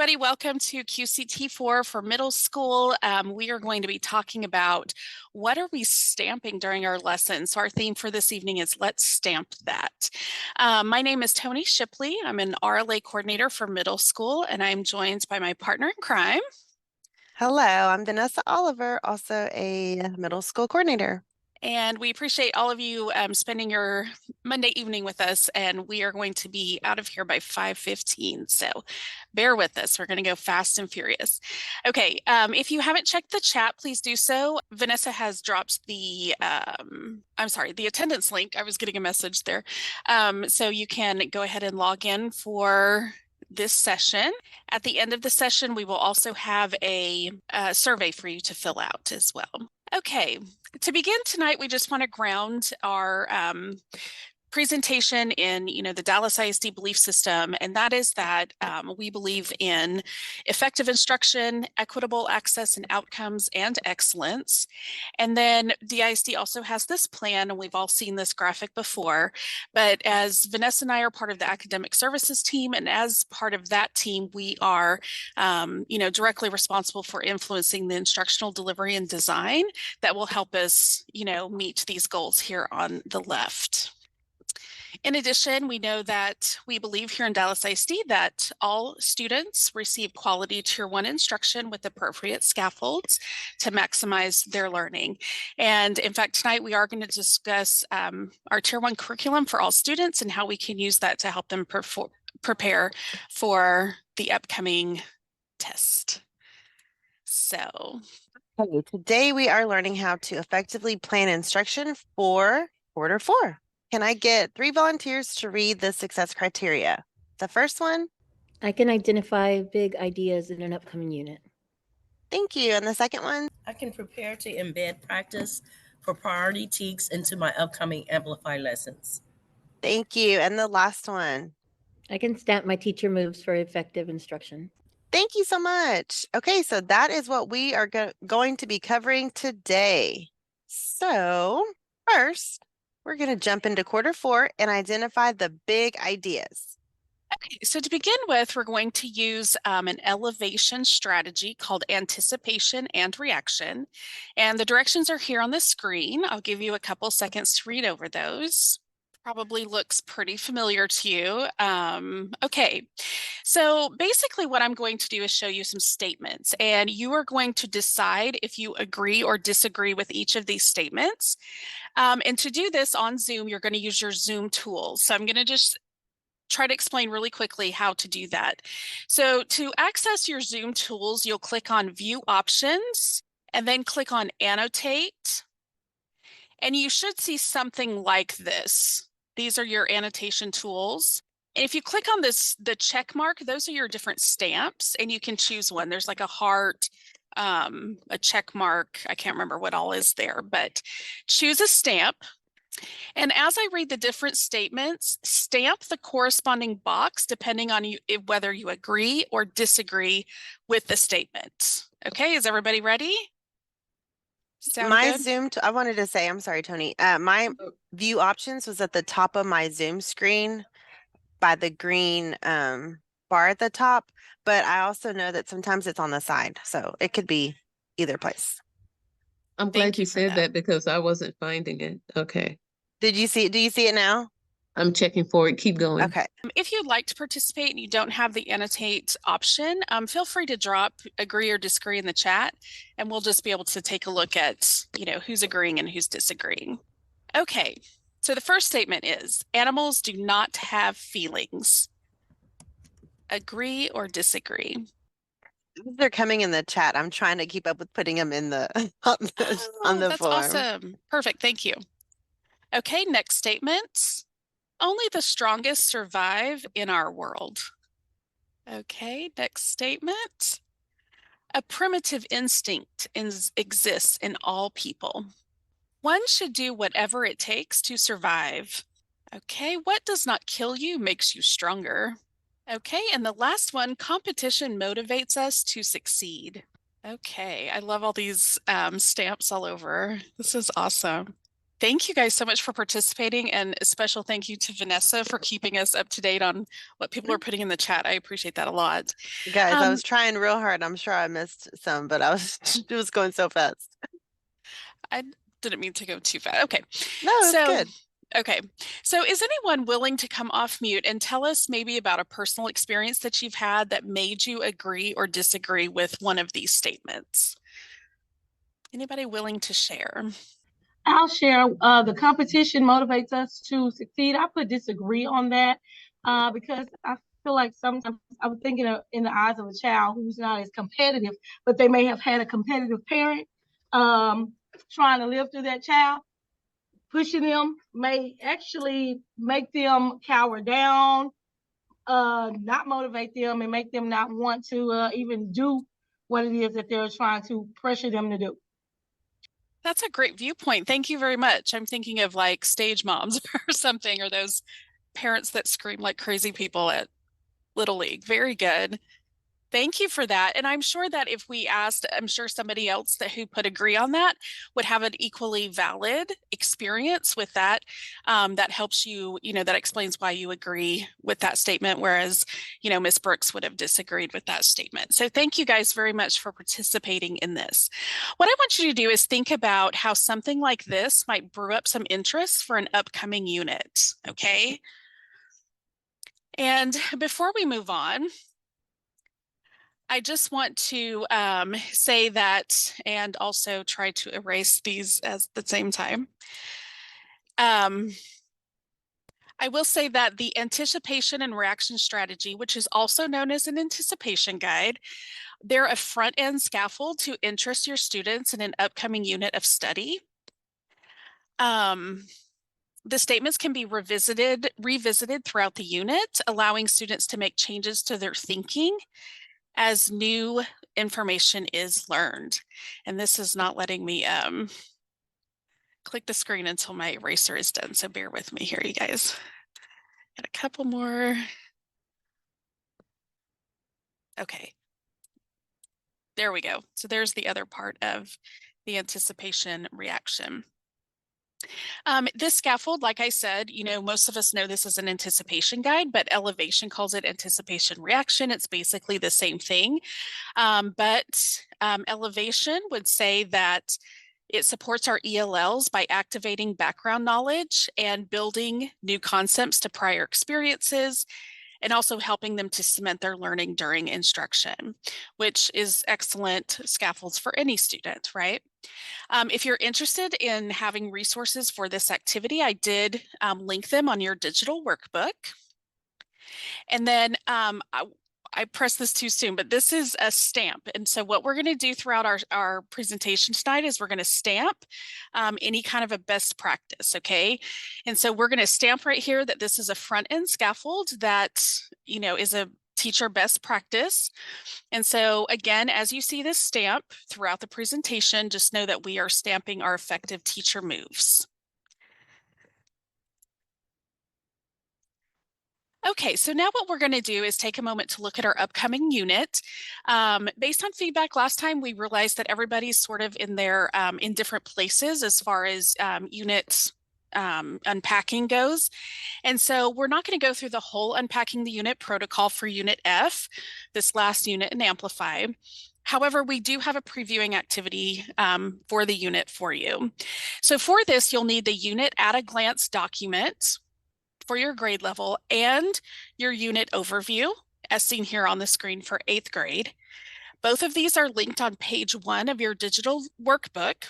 everybody. Welcome to QCT4 for middle school. We are going to be talking about what are we stamping during our lesson. So our theme for this evening is Let's Stamp That. My name is Tony Shipley. I'm an RLA coordinator for middle school, and I'm joined by my partner in crime. Hello, I'm Vanessa Oliver, also a middle school coordinator. And we appreciate all of you spending your Monday evening with us. And we are going to be out of here by 5:15. So bear with us. We're going to go fast and furious. Okay. If you haven't checked the chat, please do so. Vanessa has dropped the attendance link. I was getting a message there. So you can go ahead and log in for this session. At the end of the session, we will also have a survey for you to fill out as well. Okay, to begin tonight, we just want to ground our presentation in, the Dallas ISD belief system, and that is that we believe in effective instruction, equitable access and outcomes, and excellence. And then DISD also has this plan, and we've all seen this graphic before, but as Vanessa and I are part of the academic services team, and as part of that team, we are, directly responsible for influencing the instructional delivery and design that will help us, meet these goals here on the left. In addition, we know that we believe here in Dallas ISD that all students receive quality Tier 1 instruction with appropriate scaffolds to maximize their learning. And in fact, tonight we are going to discuss our Tier 1 curriculum for all students and how we can use that to help them prepare for the upcoming test. So, today we are learning how to effectively plan instruction for quarter 4. Can I get 3 volunteers to read the success criteria? The first one? I can identify big ideas in an upcoming unit. Thank you. And the second one? I can prepare to embed practice for priority TEKS into my upcoming Amplify lessons. Thank you. And the last one? I can stamp my teacher moves for effective instruction. Thank you so much. Okay, so that is what we are going to be covering today. So first, we're going to jump into quarter 4 and identify the big ideas. Okay, so to begin with, we're going to use an elevation strategy called anticipation and reaction. And the directions are here on the screen. I'll give you a couple seconds to read over those. Probably looks pretty familiar to you. Okay, so basically what I'm going to do is show you some statements, and you are going to decide if you agree or disagree with each of these statements. And to do this on Zoom, you're going to use your Zoom tools. So I'm going to just try to explain really quickly how to do that. So to access your Zoom tools, you'll click on View Options and then click on Annotate. And you should see something like this. These are your annotation tools. And if you click on the check mark, those are your different stamps, and you can choose one. There's like a heart, a check mark. I can't remember what all is there, but choose a stamp. And as I read the different statements, stamp the corresponding box depending on whether you agree or disagree with the statement. Okay, is everybody ready? My Zoom, I wanted to say, I'm sorry, Tony. My view options was at the top of my Zoom screen by the green bar at the top, but I also know that sometimes it's on the side, so it could be either place. I'm glad you said that because I wasn't finding it. Okay. Did you see it? Do you see it now? I'm checking for it. Keep going. Okay. If you'd like to participate and you don't have the annotate option, feel free to drop agree or disagree in the chat, and we'll just be able to take a look at, who's agreeing and who's disagreeing. Okay, so the first statement is animals do not have feelings. Agree or disagree? They're coming in the chat. I'm trying to keep up with putting them in the on the that's form. Awesome. Perfect. Thank you. Okay, next statement. Only the strongest survive in our world. Okay, next statement. A primitive instinct exists in all people. One should do whatever it takes to survive. Okay, what does not kill you makes you stronger. Okay, and the last one, competition motivates us to succeed. Okay, I love all these stamps all over. This is awesome. Thank you guys so much for participating, and a special thank you to Vanessa for keeping us up to date on what people are putting in the chat. I appreciate that a lot. Guys, I Um, was trying real hard. I'm sure I missed some, but it was going so fast. I didn't mean to go too fast. Okay. No, it's good. Okay. So is anyone willing to come off mute and tell us maybe about a personal experience that you've had that made you agree or disagree with one of these statements? Anybody willing to share? I'll share. The competition motivates us to succeed. I put disagree on that because I feel like sometimes I'm thinking in the eyes of a child who's not as competitive, but they may have had a competitive parent trying to live through that child. Pushing them may actually make them cower down, not motivate them, and make them not want to even do what it is that they're trying to pressure them to do. That's a great viewpoint. Thank you very much. I'm thinking of like stage moms or something, or those parents that scream like crazy people at Little League. Very good. Thank you for that. And I'm sure that if we asked, I'm sure somebody else who put agree on that would have an equally valid experience with that. That helps you, that explains why you agree with that statement, whereas, Ms. Brooks would have disagreed with that statement. So thank you guys very much for participating in this. What I want you to do is think about how something like this might brew up some interest for an upcoming unit, okay? And before we move on, I just want to say that, and also try to erase these at the same time. I will say that the anticipation and reaction strategy, which is also known as an anticipation guide, they're a front-end scaffold to interest your students in an upcoming unit of study. The statements can be revisited throughout the unit, allowing students to make changes to their thinking as new information is learned. And this is not letting me click the screen until my eraser is done. So bear with me here, you guys. Got a couple more. Okay. There we go. So there's the other part of the anticipation reaction. This scaffold, like I said, most of us know this is an anticipation guide, but Elevation calls it anticipation reaction. It's basically the same thing. But Elevation would say that it supports our ELLs by activating background knowledge and building new concepts to prior experiences, and also helping them to cement their learning during instruction, which is excellent scaffolds for any student, right? If you're interested in having resources for this activity, I did link them on your digital workbook. And then I pressed this too soon, but this is a stamp. And so what we're going to do throughout our presentation tonight is we're going to stamp any kind of a best practice, okay? And so we're going to stamp right here that this is a front end scaffold that, is a teacher best practice. And so again, as you see this stamp throughout the presentation, just know that we are stamping our effective teacher moves. Okay, so now what we're going to do is take a moment to look at our upcoming unit. Based on feedback last time, we realized that everybody's sort of in their in different places as far as unit unpacking goes. And so we're not going to go through the whole unpacking the unit protocol for Unit F, this last unit in Amplify. However, we do have a previewing activity for the unit for you. So for this, you'll need the unit at a glance document for your grade level and your unit overview, as seen here on the screen for 8th grade. Both of these are linked on page 1 of your digital workbook.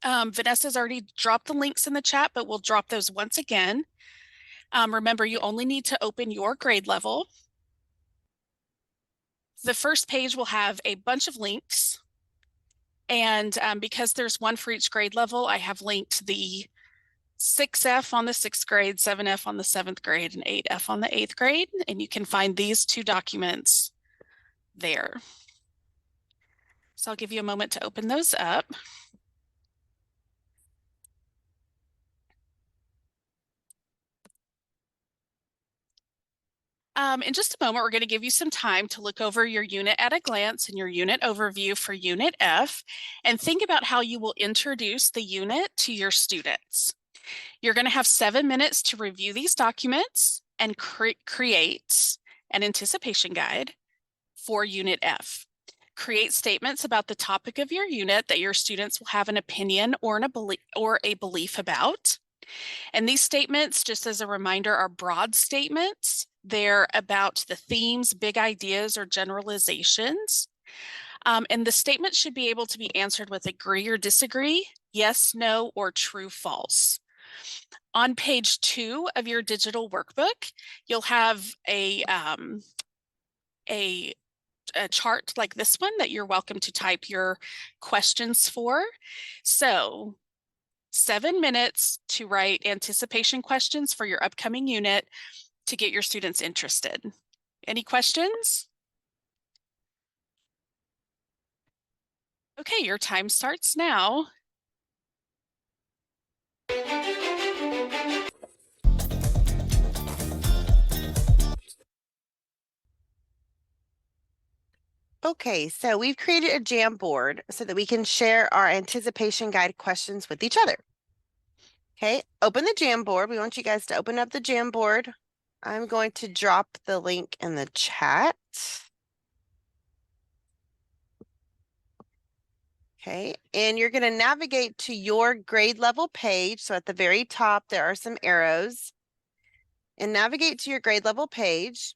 Vanessa's already dropped the links in the chat, but we'll drop those once again. Remember, you only need to open your grade level. The first page will have a bunch of links. And because there's one for each grade level, I have linked the 6F on the 6th grade, 7F on the 7th grade, and 8F on the 8th grade. And you can find these 2 documents there. So I'll give you a moment to open those up. In just a moment, we're going to give you some time to look over your unit at a glance and your unit overview for Unit F and think about how you will introduce the unit to your students. You're going to have 7 minutes to review these documents and create an anticipation guide for Unit F. Create statements about the topic of your unit that your students will have an opinion or a belief about. And these statements, just as a reminder, are broad statements. They're about the themes, big ideas, or generalizations. And the statement should be able to be answered with agree or disagree, yes, no, or true, false. On page 2 of your digital workbook, you'll have a chart like this one that you're welcome to type your questions for. So 7 minutes to write anticipation questions for your upcoming unit to get your students interested. Any questions? Okay, your time starts now. Okay, so we've created a Jamboard so that we can share our anticipation guide questions with each other. Okay, open the Jamboard. We want you guys to open up the Jamboard. I'm going to drop the link in the chat. Okay, and you're going to navigate to your grade level page. So at the very top, there are some arrows. And navigate to your grade level page.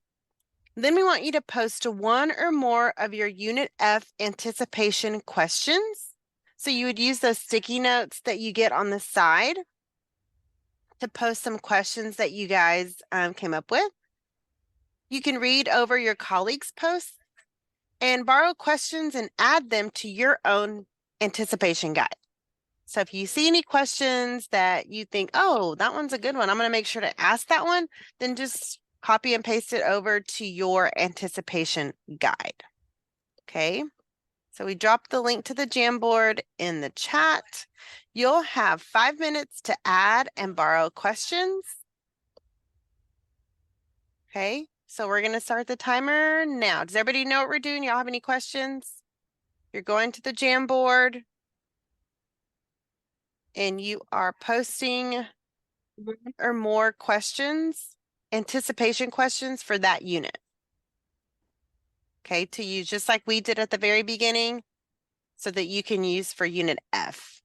Then we want you to post one or more of your Unit F anticipation questions. So you would use those sticky notes that you get on the side to post some questions that you guys came up with. You can read over your colleagues' posts and borrow questions and add them to your own anticipation guide. So if you see any questions that you think, oh, that one's a good one, I'm going to make sure to ask that one, then just copy and paste it over to your anticipation guide. Okay, so we dropped the link to the Jamboard in the chat. You'll have 5 minutes to add and borrow questions. Okay, so we're going to start the timer now. Does everybody know what we're doing? Y'all have any questions? You're going to the Jamboard and you are posting or more questions, anticipation questions for that unit. Okay, to use just like we did at the very beginning so that you can use for Unit F.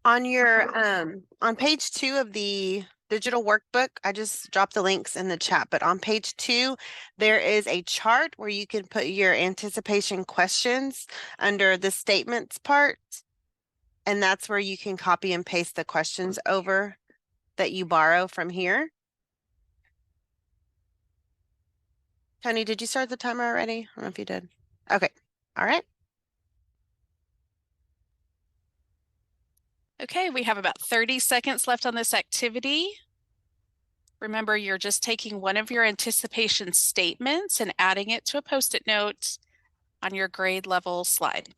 On your on page 2 of the digital workbook, I just dropped the links in the chat, but on page 2, there is a chart where you can put your anticipation questions under the statements part. And that's where you can copy and paste the questions over that you borrow from here. Tony, did you start the timer already? I don't know if you did. Okay, all right. Okay, we have about 30 seconds left on this activity. Remember, you're just taking one of your anticipation statements and adding it to a Post-it note on your grade level slide.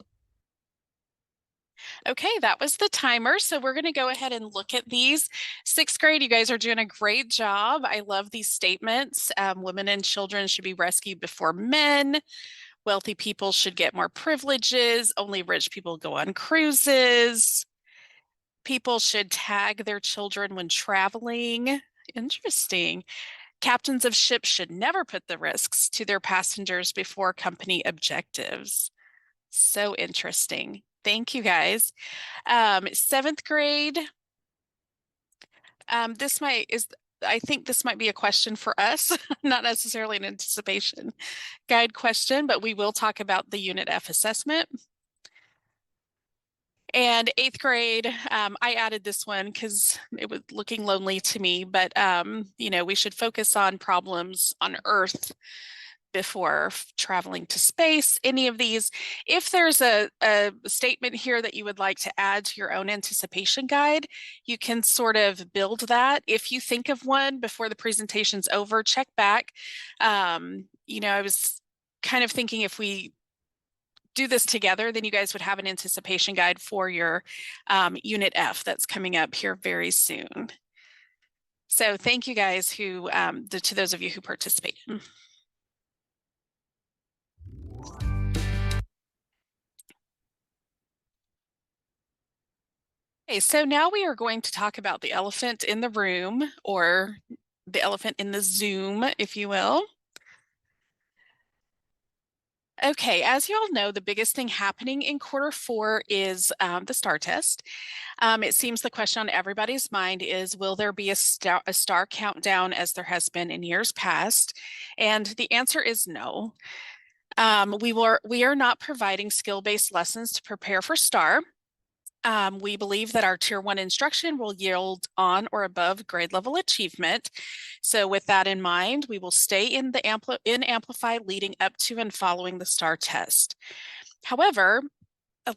Okay, that was the timer. So we're going to go ahead and look at these. 6th grade, you guys are doing a great job. I love these statements. Women and children should be rescued before men. Wealthy people should get more privileges. Only rich people go on cruises. People should tag their children when traveling. Interesting. Captains of ships should never put the risks to their passengers before company objectives. So interesting. Thank you, guys. 7th grade. I think this might be a question for us, not necessarily an anticipation guide question, but we will talk about the Unit F assessment. And 8th grade, I added this one because it was looking lonely to me, but you know, we should focus on problems on Earth before traveling to space. Any of these, if there's a statement here that you would like to add to your own anticipation guide, you can sort of build that. If you think of one before the presentation's over, check back. You know, I was kind of thinking if we do this together, then you guys would have an anticipation guide for your Unit F that's coming up here very soon. So thank you guys who, to those of you who participated. Okay, so now we are going to talk about the elephant in the room, or the elephant in the Zoom, if you will. Okay, as you all know, the biggest thing happening in Q4 is the STAR test. It seems the question on everybody's mind is, will there be a STAR countdown as there has been in years past? And the answer is no. We are not providing skill-based lessons to prepare for STAR. We believe that our Tier 1 instruction will yield on or above grade level achievement. So with that in mind, we will stay in the Amplify leading up to and following the STAR test. However, a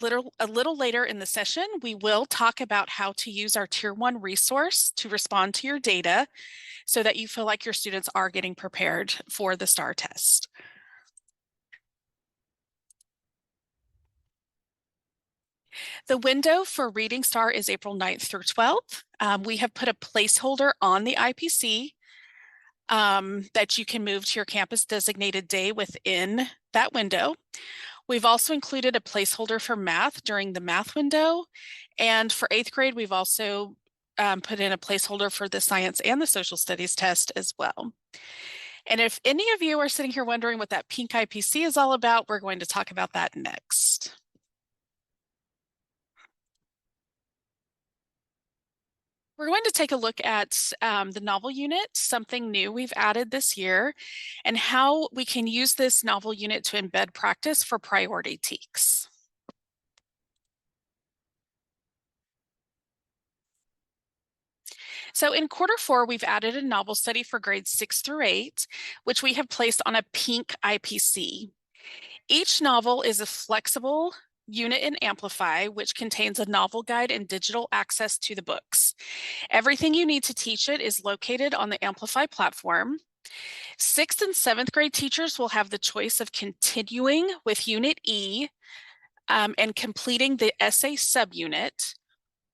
little later in the session, we will talk about how to use our Tier 1 resource to respond to your data so that you feel like your students are getting prepared for the STAR test. The window for Reading STAR is April 9th through 12th. We have put a placeholder on the IPC that you can move to your campus designated day within that window. We've also included a placeholder for math during the math window. And for 8th grade, we've also put in a placeholder for the science and the social studies test as well. And if any of you are sitting here wondering what that pink IPC is all about, we're going to talk about that next. We're going to take a look at the novel unit, something new we've added this year, and how we can use this novel unit to embed practice for priority TEKS. So in Q4, we've added a novel study for grades 6 through 8, which we have placed on a pink IPC. Each novel is a flexible unit in Amplify, which contains a novel guide and digital access to the books. Everything you need to teach it is located on the Amplify platform. 6th and 7th grade teachers will have the choice of continuing with Unit E and completing the essay subunit,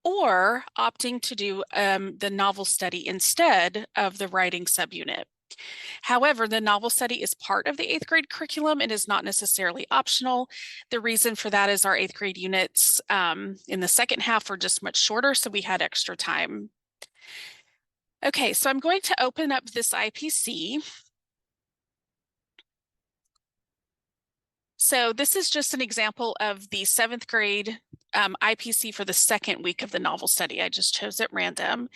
or opting to do the novel study instead of the writing subunit. However, the novel study is part of the 8th grade curriculum and is not necessarily optional. The reason for that is our 8th grade units in the second half were just much shorter, so we had extra time. Okay, so I'm going to open up this IPC. So this is just an example of the 7th grade IPC for the second week of the novel study. I just chose at random.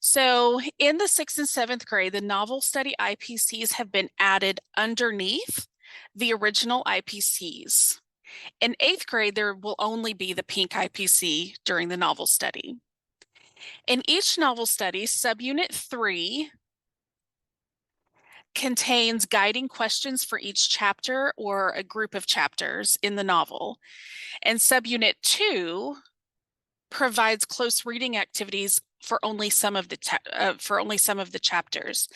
So in the 6th and 7th grade, the novel study IPCs have been added underneath the original IPCs. In 8th grade, there will only be the pink IPC during the novel study. In each novel study, subunit 3 contains guiding questions for each chapter or a group of chapters in the novel. And subunit 2 provides close reading activities for only some of the chapters.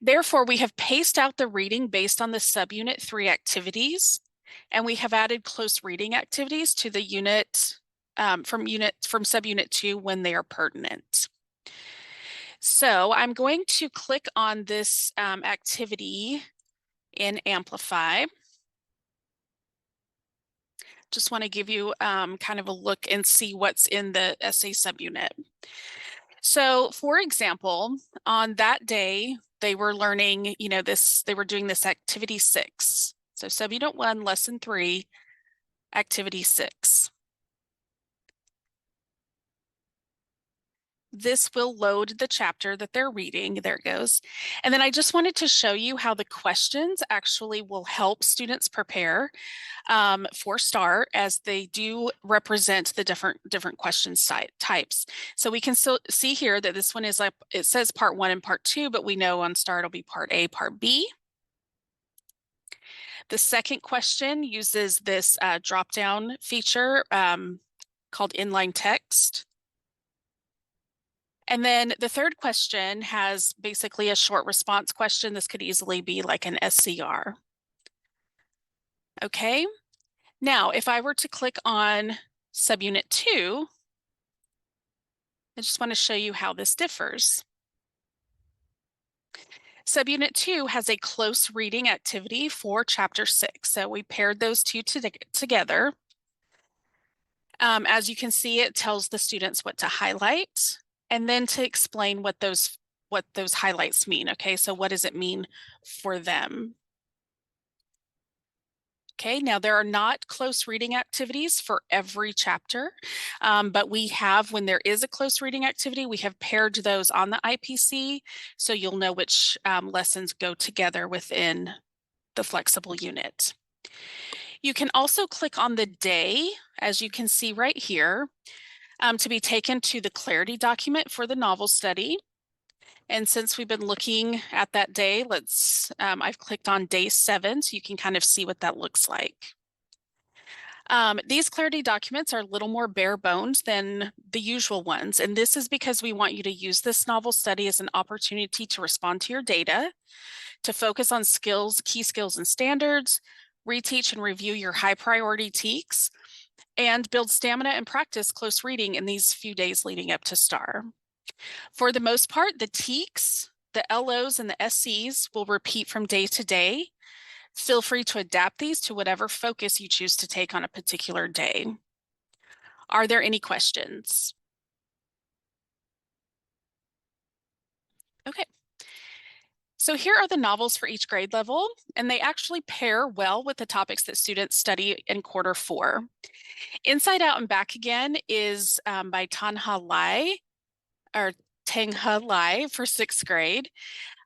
Therefore, we have paced out the reading based on the subunit 3 activities, and we have added close reading activities to the unit from subunit 2 when they are pertinent. So I'm going to click on this activity in Amplify. Just want to give you kind of a look and see what's in the essay subunit. So for example, on that day, they were learning, they were doing this activity 6. So subunit 1, lesson 3, activity 6. This will load the chapter that they're reading. There it goes. And then I just wanted to show you how the questions actually will help students prepare for STAR, as they do represent the different question types. So we can still see here that this one is like, it says part 1 and part 2, but we know on STAR it'll be part A, part B. The second question uses this drop-down feature called inline text. And then the third question has basically a short response question. This could easily be like an SCR. Okay, Now, if I were to click on subunit 2, I just want to show you how this differs. Subunit 2 has a close reading activity for chapter 6. So we paired those two together. As you can see, it tells the students what to highlight and then to explain what those highlights mean. Okay, so what does it mean for them? Okay, now there are not close reading activities for every chapter, but we have, when there is a close reading activity, we have paired those on the IPC, so you'll know which lessons go together within the flexible unit. You can also click on the day, as you can see right here, to be taken to the clarity document for the novel study. And since we've been looking at that day, I've clicked on day 7, so you can kind of see what that looks like. These clarity documents are a little more bare bones than the usual ones. And this is because we want you to use this novel study as an opportunity to respond to your data, to focus on skills, key skills and standards, reteach and review your high priority TEKS, and build stamina and practice close reading in these few days leading up to STAR. For the most part, the TEKS, the LOs, and the SCs will repeat from day to day. Feel free to adapt these to whatever focus you choose to take on a particular day. Are there any questions? Okay. So here are the novels for each grade level, and they actually pair well with the topics that students study in quarter 4. Inside Out and Back Again is by Tangha Lai for 6th grade.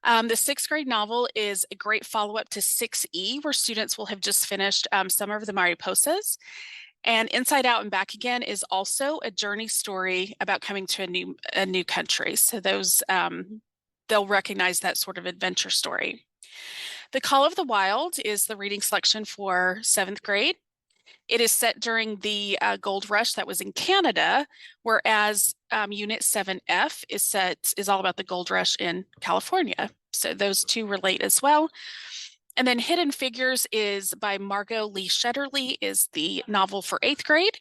The 6th grade novel is a great follow-up to 6E, where students will have just finished Summer of the Mariposas. And Inside Out and Back Again is also a journey story about coming to a new country. So those they'll recognize that sort of adventure story. The Call of the Wild is the reading selection for 7th grade. It is set during the gold rush that was in Canada, whereas Unit 7F is all about the gold rush in California. So those two relate as well. And then Hidden Figures is by Margot Lee Shetterly, is the novel for 8th grade.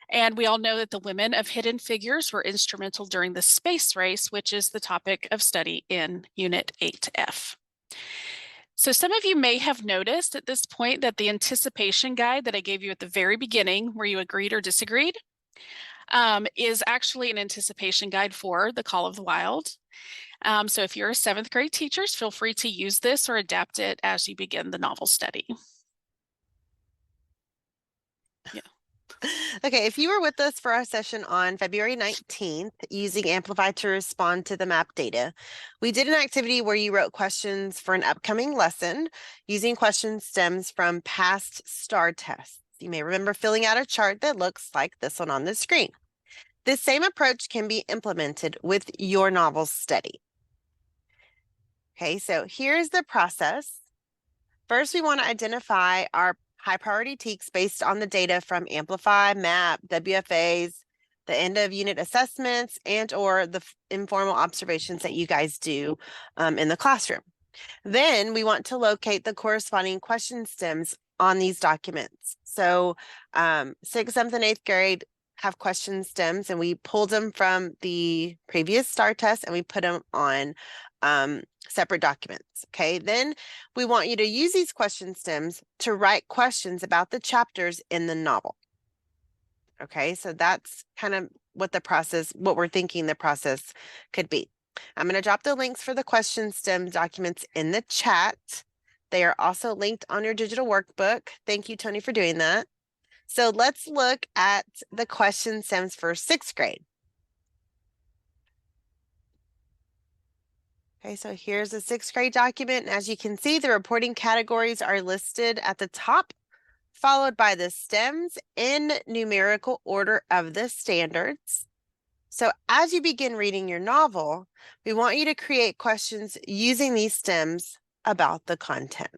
And we all know that the women of Hidden Figures were instrumental during the space race, which is the topic of study in Unit 8F. So some of you may have noticed at this point that the anticipation guide that I gave you at the very beginning, where you agreed or disagreed, is actually an anticipation guide for The Call of the Wild. So if you're a 7th grade teacher, feel free to use this or adapt it as you begin the novel study. Yeah. Okay, if you were with us for our session on February 19th, using Amplify to respond to the map data, we did an activity where you wrote questions for an upcoming lesson using question stems from past STAR tests. You may remember filling out a chart that looks like this one on the screen. This same approach can be implemented with your novel study. Okay, so here's the process. First, we want to identify our high priority TEKS based on the data from Amplify, MAP, WFAs, the end of unit assessments, and or the informal observations that you guys do in the classroom. Then we want to locate the corresponding question stems on these documents. So 6th, 7th, and 8th grade have question stems, and we pulled them from the previous STAR test and we put them on separate documents. Okay, then we want you to use these question stems to write questions about the chapters in the novel. Okay, so that's kind of what we're thinking the process could be. I'm going to drop the links for the question stem documents in the chat. They are also linked on your digital workbook. Thank you, Tony, for doing that. So let's look at the question stems for 6th grade. Okay, so here's a 6th grade document. And as you can see, the reporting categories are listed at the top, followed by the stems in numerical order of the standards. So as you begin reading your novel, we want you to create questions using these stems about the content.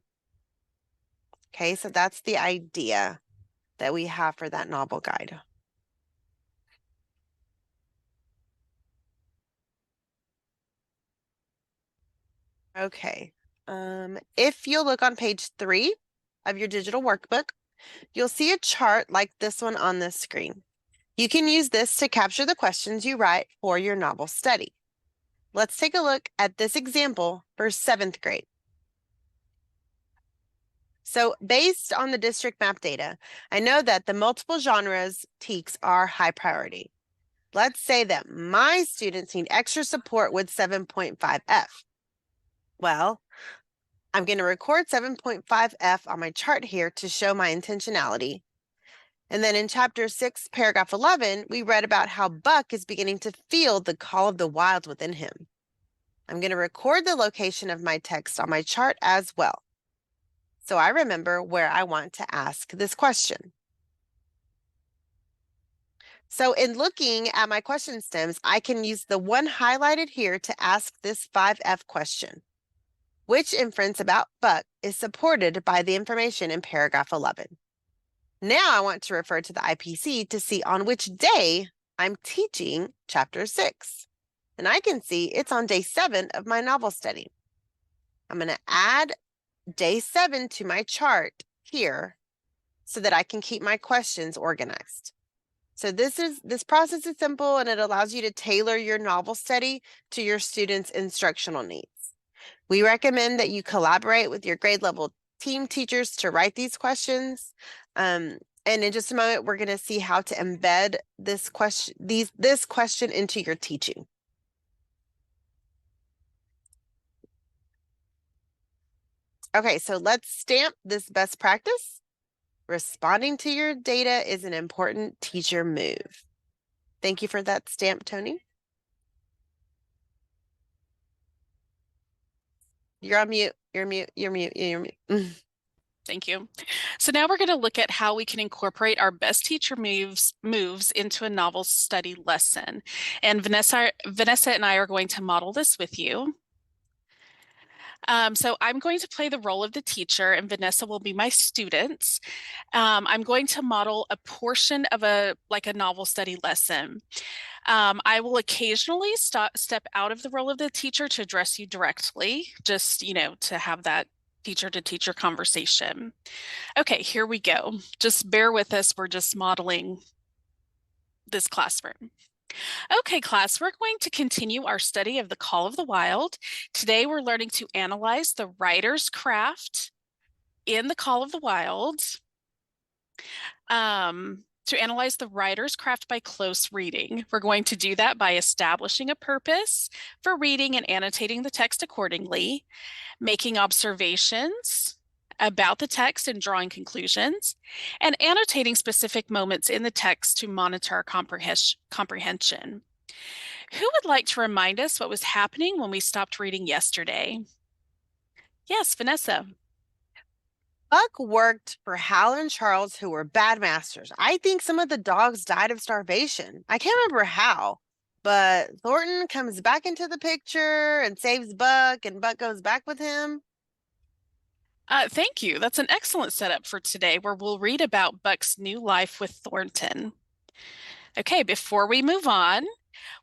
Okay, so that's the idea that we have for that novel guide. Okay, if you'll look on page 3 of your digital workbook, you'll see a chart like this one on the screen. You can use this to capture the questions you write for your novel study. Let's take a look at this example for 7th grade. So based on the district map data, I know that the multiple genres TEKS are high priority. Let's say that my students need extra support with 7.5F. Well, I'm going to record 7.5F on my chart here to show my intentionality. And then in chapter 6, paragraph 11, we read about how Buck is beginning to feel the call of the wild within him. I'm going to record the location of my text on my chart as well, so I remember where I want to ask this question. So in looking at my question stems, I can use the one highlighted here to ask this 5F question. Which inference about Buck is supported by the information in paragraph 11? Now I want to refer to the IPC to see on which day I'm teaching chapter 6. And I can see it's on day 7 of my novel study. I'm going to add day 7 to my chart here so that I can keep my questions organized. So this process is simple, and it allows you to tailor your novel study to your students' instructional needs. We recommend that you collaborate with your grade level team teachers to write these questions. And in just a moment, we're going to see how to embed this question into your teaching. Okay, so let's stamp this best practice. Responding to your data is an important teacher move. Thank you for that stamp, Tony. You're on mute. You're mute. You're mute. You're mute. Thank you. So now we're going to look at how we can incorporate our best teacher moves into a novel study lesson. And Vanessa and I are going to model this with you. So I'm going to play the role of the teacher, and Vanessa will be my student. I'm going to model a portion of a novel study lesson. I will occasionally step out of the role of the teacher to address you directly, just, to have that teacher-to-teacher conversation. Okay, here we go. Just bear with us. We're just modeling this classroom. Okay, class, we're going to continue our study of The Call of the Wild. Today, we're learning to analyze the writer's craft in The Call of the Wild. To analyze the writer's craft by close reading. We're going to do that by establishing a purpose for reading and annotating the text accordingly, making observations about the text and drawing conclusions, and annotating specific moments in the text to monitor our comprehension. Who would like to remind us what was happening when we stopped reading yesterday? Yes, Vanessa. Buck worked for Hal and Charles, who were bad masters. I think some of the dogs died of starvation. I can't remember how, but Thornton comes back into the picture and saves Buck, and Buck goes back with him. Thank you. That's an excellent setup for today, where we'll read about Buck's new life with Thornton. Okay, before we move on,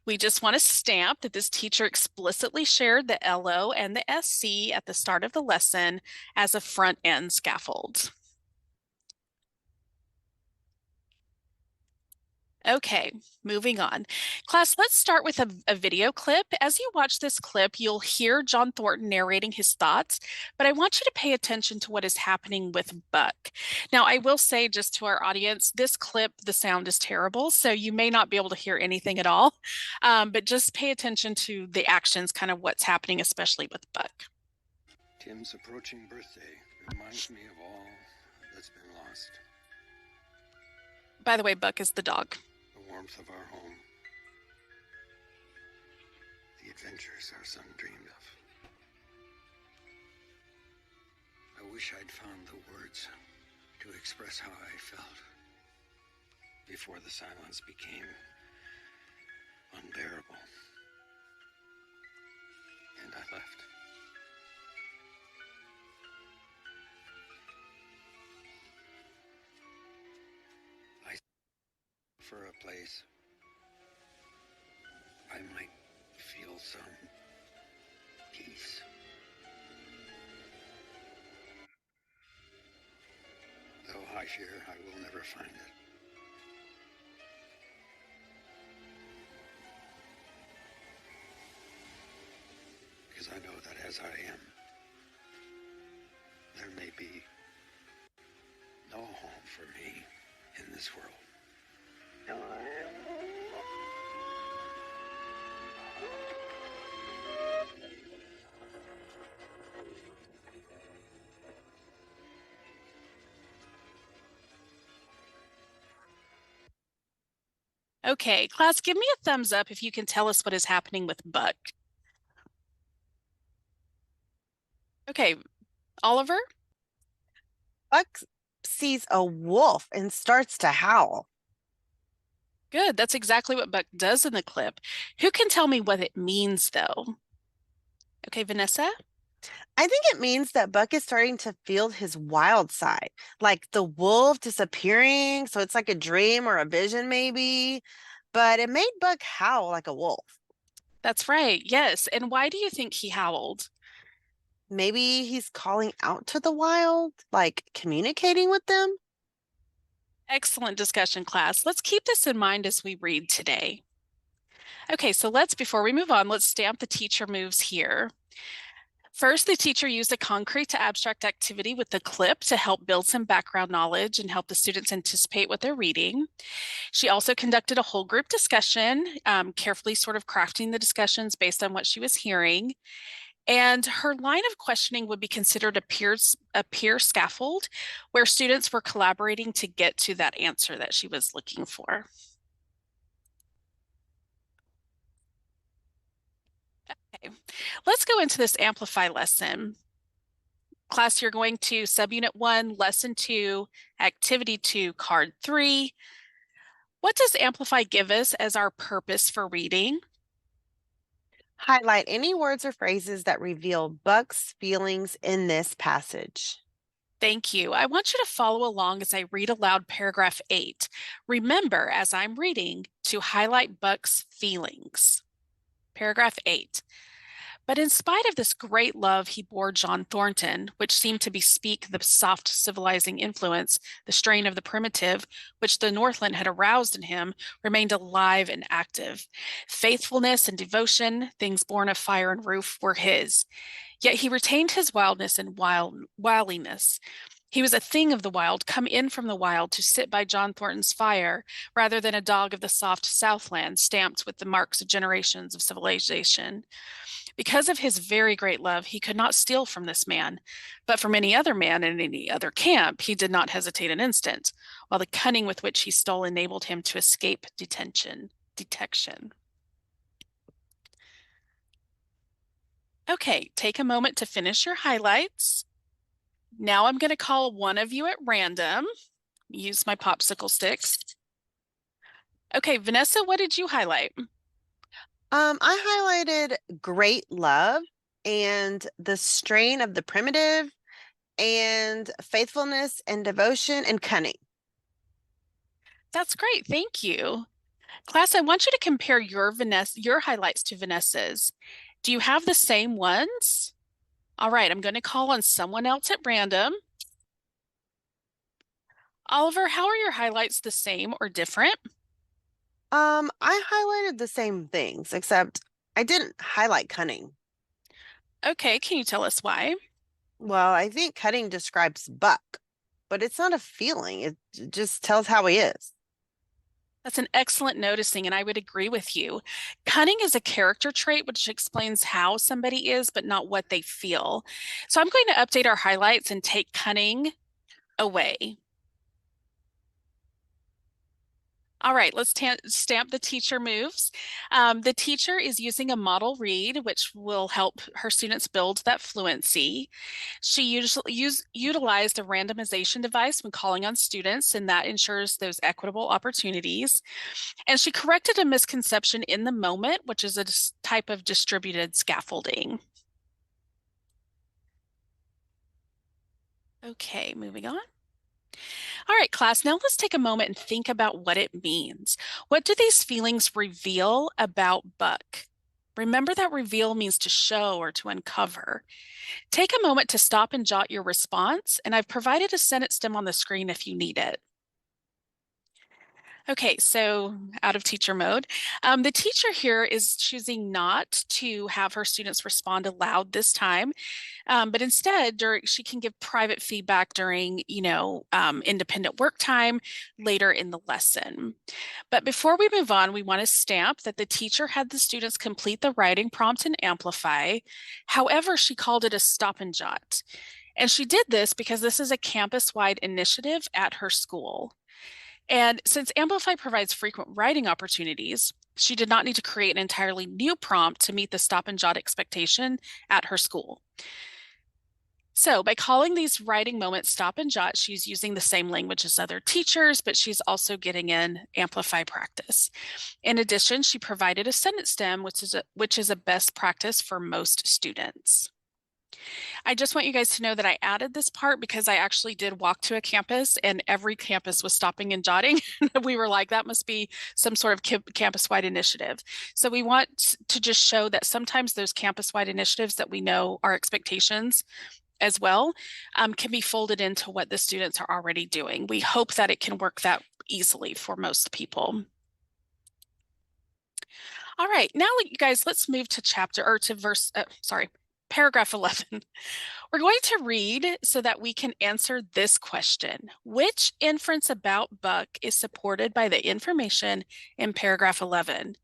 we just want to stamp that this teacher explicitly shared the LO and the SC at the start of the lesson as a front-end scaffold. Okay, moving on. Class, let's start with a video clip. As you watch this clip, you'll hear John Thornton narrating his thoughts, but I want you to pay attention to what is happening with Buck. Now, I will say just to our audience, this clip, the sound is terrible, so you may not be able to hear anything at all, but just pay attention to the actions, kind of what's happening, especially with Buck. Tim's approaching birthday reminds me of all that's been lost. By the way, Buck is the dog. The warmth of our home. The adventures our son dreamed of. I wish I'd found the words to express how I felt before the silence became unbearable. And I left. For a place I might feel some peace. though I fear I will never find it. Because I know that as I am, there may be no home for me in this world. Okay, class, give me a thumbs up if you can tell us what is happening with Buck. Okay, Oliver? Buck sees a wolf and starts to howl. Good, that's exactly what Buck does in the clip. Who can tell me what it means, though? Okay, Vanessa? I think it means that Buck is starting to feel his wild side, like the wolf disappearing. So it's like a dream or a vision, maybe. But it made Buck howl like a wolf. That's right, yes. And why do you think he howled? Maybe he's calling out to the wild, like communicating with them. Excellent discussion, class. Let's keep this in mind as we read today. Okay, so before we move on, let's stamp the teacher moves here. First, the teacher used a concrete to abstract activity with the clip to help build some background knowledge and help the students anticipate what they're reading. She also conducted a whole group discussion, carefully sort of crafting the discussions based on what she was hearing. And her line of questioning would be considered a peer scaffold, where students were collaborating to get to that answer that she was looking for. Okay, let's go into this Amplify lesson. Class, you're going to subunit 1, lesson 2, activity 2, card 3. What does Amplify give us as our purpose for reading? Highlight any words or phrases that reveal Buck's feelings in this passage. Thank you. I want you to follow along as I read aloud paragraph 8. Remember, as I'm reading, to highlight Buck's feelings. Paragraph 8. But in spite of this great love he bore John Thornton, which seemed to bespeak the soft civilizing influence, the strain of the primitive, which the Northland had aroused in him, remained alive and active. Faithfulness and devotion, things born of fire and roof, were his. Yet he retained his wildness and wiliness. He was a thing of the wild, come in from the wild to sit by John Thornton's fire, rather than a dog of the soft Southland, stamped with the marks of generations of civilization. Because of his very great love, he could not steal from this man, but from any other man in any other camp, he did not hesitate an instant, while the cunning with which he stole enabled him to escape detection. Okay, take a moment to finish your highlights. Now I'm going to call one of you at random. Use my popsicle sticks. Okay, Vanessa, what did you highlight? I highlighted great love and the strain of the primitive and faithfulness and devotion and cunning. That's great. Thank you. Class, I want you to compare your highlights to Vanessa's. Do you have the same ones? All right, I'm going to call on someone else at random. Oliver, how are your highlights the same or different? I highlighted the same things, except I didn't highlight cunning. Okay, can you tell us why? Well, I think cunning describes Buck, but it's not a feeling. It just tells how he is. That's an excellent noticing, and I would agree with you. Cunning is a character trait which explains how somebody is, but not what they feel. So I'm going to update our highlights and take cunning away. All right, let's stamp the teacher moves. The teacher is using a model read, which will help her students build that fluency. She utilized a randomization device when calling on students, and that ensures those equitable opportunities. And she corrected a misconception in the moment, which is a type of distributed scaffolding. Okay, moving on. All right, class, now let's take a moment and think about what it means. What do these feelings reveal about Buck? Remember that reveal means to show or to uncover. Take a moment to stop and jot your response, and I've provided a sentence stem on the screen if you need it. Okay, so out of teacher mode. The teacher here is choosing not to have her students respond aloud this time, but instead she can give private feedback during, independent work time later in the lesson. But before we move on, we want to stamp that the teacher had the students complete the writing prompt in Amplify. However, she called it a stop and jot. And she did this because this is a campus-wide initiative at her school. And since Amplify provides frequent writing opportunities, she did not need to create an entirely new prompt to meet the stop and jot expectation at her school. So by calling these writing moments stop and jot, she's using the same language as other teachers, but she's also getting in Amplify practice. In addition, she provided a sentence stem, which is a best practice for most students. I just want you guys to know that I added this part because I actually did walk to a campus and every campus was stopping and jotting. We were like, that must be some sort of campus-wide initiative. So we want to just show that sometimes those campus-wide initiatives that we know are expectations as well can be folded into what the students are already doing. We hope that it can work that easily for most people. All right, now you guys, let's move to paragraph 11. We're going to read so that we can answer this question. Which inference about Buck is supported by the information in paragraph 11?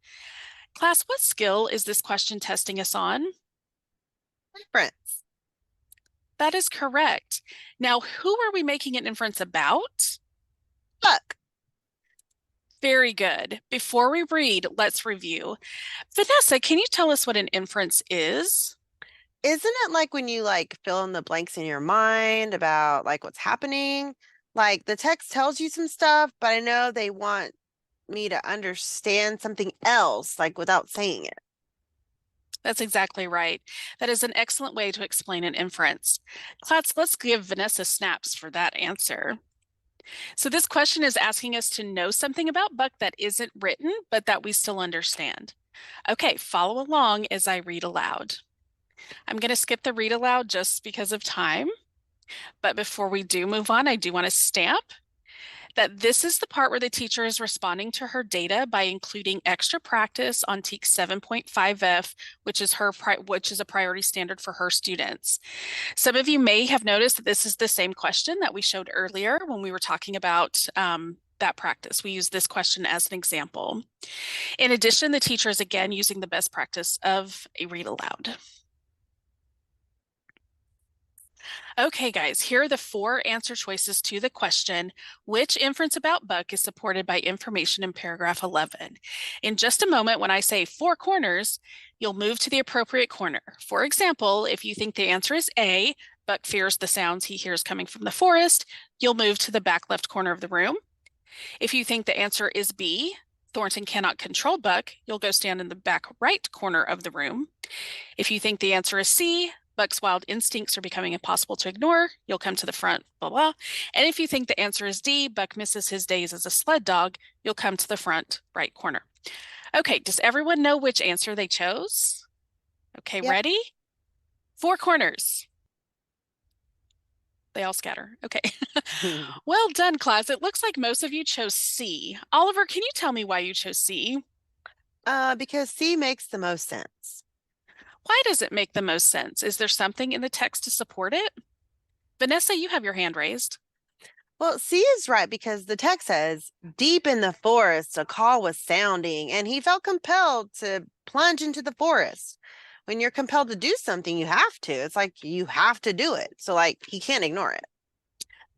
Class, what skill is this question testing us on? Inference. That is correct. Now, who are we making an inference about? Buck. Very good. Before we read, let's review. Vanessa, can you tell us what an inference is? Isn't it like when you fill in the blanks in your mind about what's happening? Like the text tells you some stuff, but I know they want me to understand something else, without saying it. That's exactly right. That is an excellent way to explain an inference. Class, let's give Vanessa snaps for that answer. So this question is asking us to know something about Buck that isn't written, but that we still understand. Okay, follow along as I read aloud. I'm going to skip the read aloud just because of time. But before we do move on, I do want to stamp that this is the part where the teacher is responding to her data by including extra practice on TEKS 7.5F, which is a priority standard for her students. Some of you may have noticed that this is the same question that we showed earlier when we were talking about that practice. We use this question as an example. In addition, the teacher is again using the best practice of a read aloud. Okay, guys, here are the 4 answer choices to the question, which inference about Buck is supported by information in paragraph 11? In just a moment, when I say 4 corners, you'll move to the appropriate corner. For example, if you think the answer is A, Buck fears the sounds he hears coming from the forest, you'll move to the back left corner of the room. If you think the answer is B, Thornton cannot control Buck, you'll go stand in the back right corner of the room. If you think the answer is C, Buck's wild instincts are becoming impossible to ignore, you'll come to the front, blah, blah. And if you think the answer is D, Buck misses his days as a sled dog, you'll come to the front right corner. Okay, does everyone know which answer they chose? Okay, Yep. Ready? 4 corners. They all scatter. Okay. Well done, class. It looks like most of you chose C. Oliver, can you tell me why you chose C? Because C makes the most sense. Why does it make the most sense? Is there something in the text to support it? Vanessa, you have your hand raised. Well, C is right because the text says, deep in the forest, a call was sounding, and he felt compelled to plunge into the forest. When you're compelled to do something, you have to. It's like you have to do it. So he can't ignore it.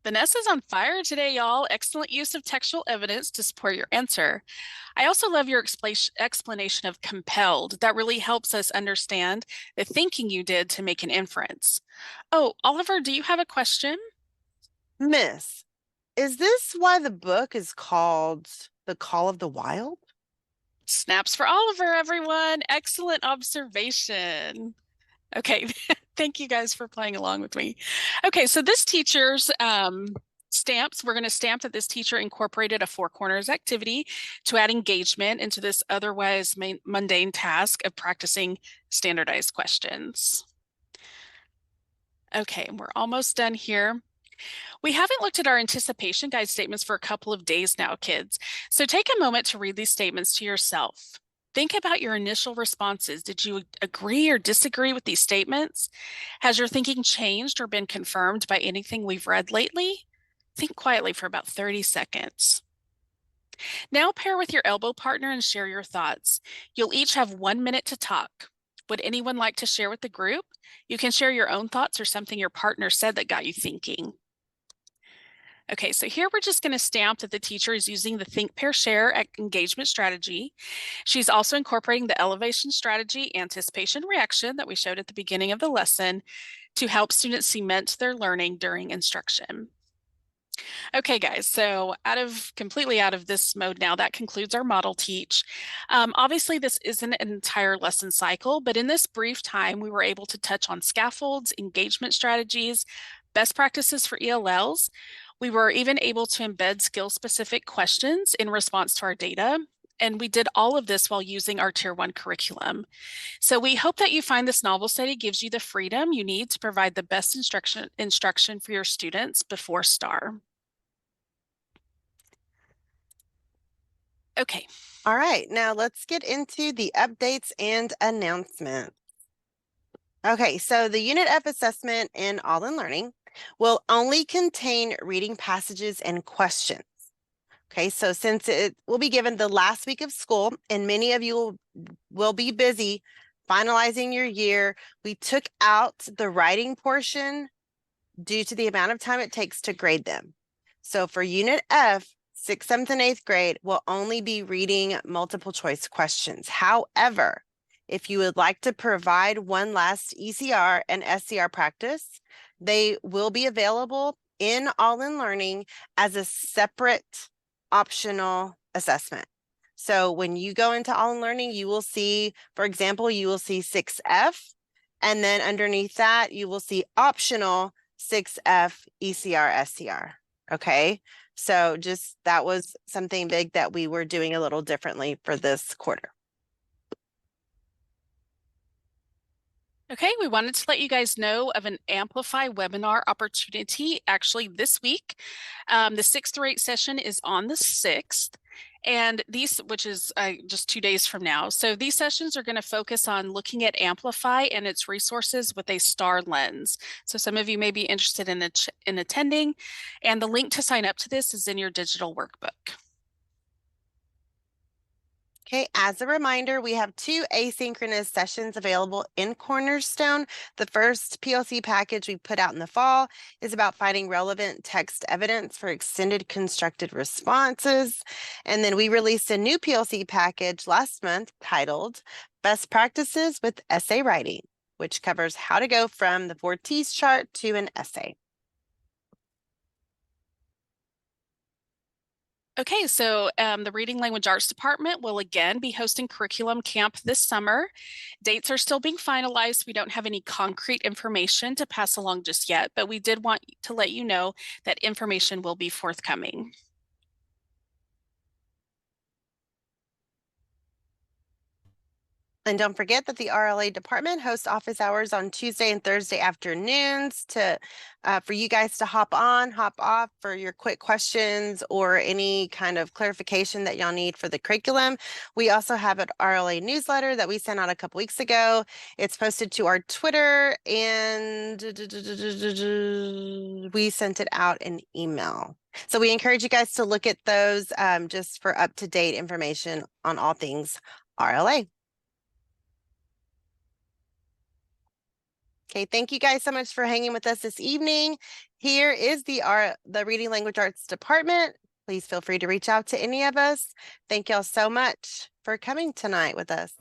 Vanessa's on fire today, y'all. Excellent use of textual evidence to support your answer. I also love your explanation of compelled. That really helps us understand the thinking you did to make an inference. Oh, Oliver, do you have a question? Miss, is this why the book is called The Call of the Wild? Snaps for Oliver, everyone. Excellent observation. Okay, thank you guys for playing along with me. Okay, so this teacher's Stamps, we're going to stamp that this teacher incorporated a Four Corners activity to add engagement into this otherwise mundane task of practicing standardized questions. Okay, we're almost done here. We haven't looked at our anticipation guide statements for a couple of days now, kids. So take a moment to read these statements to yourself. Think about your initial responses. Did you agree or disagree with these statements? Has your thinking changed or been confirmed by anything we've read lately? Think quietly for about 30 seconds. Now pair with your elbow partner and share your thoughts. You'll each have 1 minute to talk. Would anyone like to share with the group? You can share your own thoughts or something your partner said that got you thinking. Okay, so here we're just going to stamp that the teacher is using the Think, Pair, Share engagement strategy. She's also incorporating the elevation strategy, anticipation, reaction that we showed at the beginning of the lesson to help students cement their learning during instruction. Okay, guys, so completely out of this mode now, that concludes our model teach. Obviously, this isn't an entire lesson cycle, but in this brief time, we were able to touch on scaffolds, engagement strategies, best practices for ELLs. We were even able to embed skill-specific questions in response to our data. And we did all of this while using our Tier 1 curriculum. So we hope that you find this novel study gives you the freedom you need to provide the best instruction for your students before STAR. Okay. All right, now let's get into the updates and announcements. Okay, so the Unit F assessment in All in Learning will only contain reading passages and questions. Okay, so since it will be given the last week of school and many of you will be busy finalizing your year, we took out the writing portion due to the amount of time it takes to grade them. So for Unit F, 6th, 7th, and 8th grade will only be reading multiple choice questions. However, if you would like to provide one last ECR and SCR practice, they will be available in All in Learning as a separate optional assessment. So when you go into All in Learning, you will see, for example, you will see 6F, and then underneath that, you will see optional 6F ECR SCR. Okay, so just that was something big that we were doing a little differently for this quarter. Okay, we wanted to let you guys know of an Amplify webinar opportunity actually this week. The 6th through 8th session is on the 6th, and which is just 2 days from now. So these sessions are going to focus on looking at Amplify and its resources with a STAR lens. So some of you may be interested in attending, and the link to sign up to this is in your digital workbook. Okay, as a reminder, we have 2 asynchronous sessions available in Cornerstone. The first PLC package we put out in the fall is about finding relevant text evidence for extended constructed responses. And then we released a new PLC package last month titled Best Practices with Essay Writing, which covers how to go from the 4 T's chart to an essay. Okay, so the Reading Language Arts Department will again be hosting Curriculum Camp this summer. Dates are still being finalized. We don't have any concrete information to pass along just yet, but we did want to let you know that information will be forthcoming. And don't forget that the RLA department hosts office hours on Tuesday and Thursday afternoons for you guys to hop on, hop off for your quick questions or any kind of clarification that y'all need for the curriculum. We also have an RLA newsletter that we sent out a couple weeks ago. It's posted to our Twitter, and we sent it out in email. So we encourage you guys to look at those just for up-to-date information on all things RLA. Okay, thank you guys so much for hanging with us this evening. Here is the Reading Language Arts Department. Please feel free to reach out to any of us. Thank y'all so much for coming tonight with us.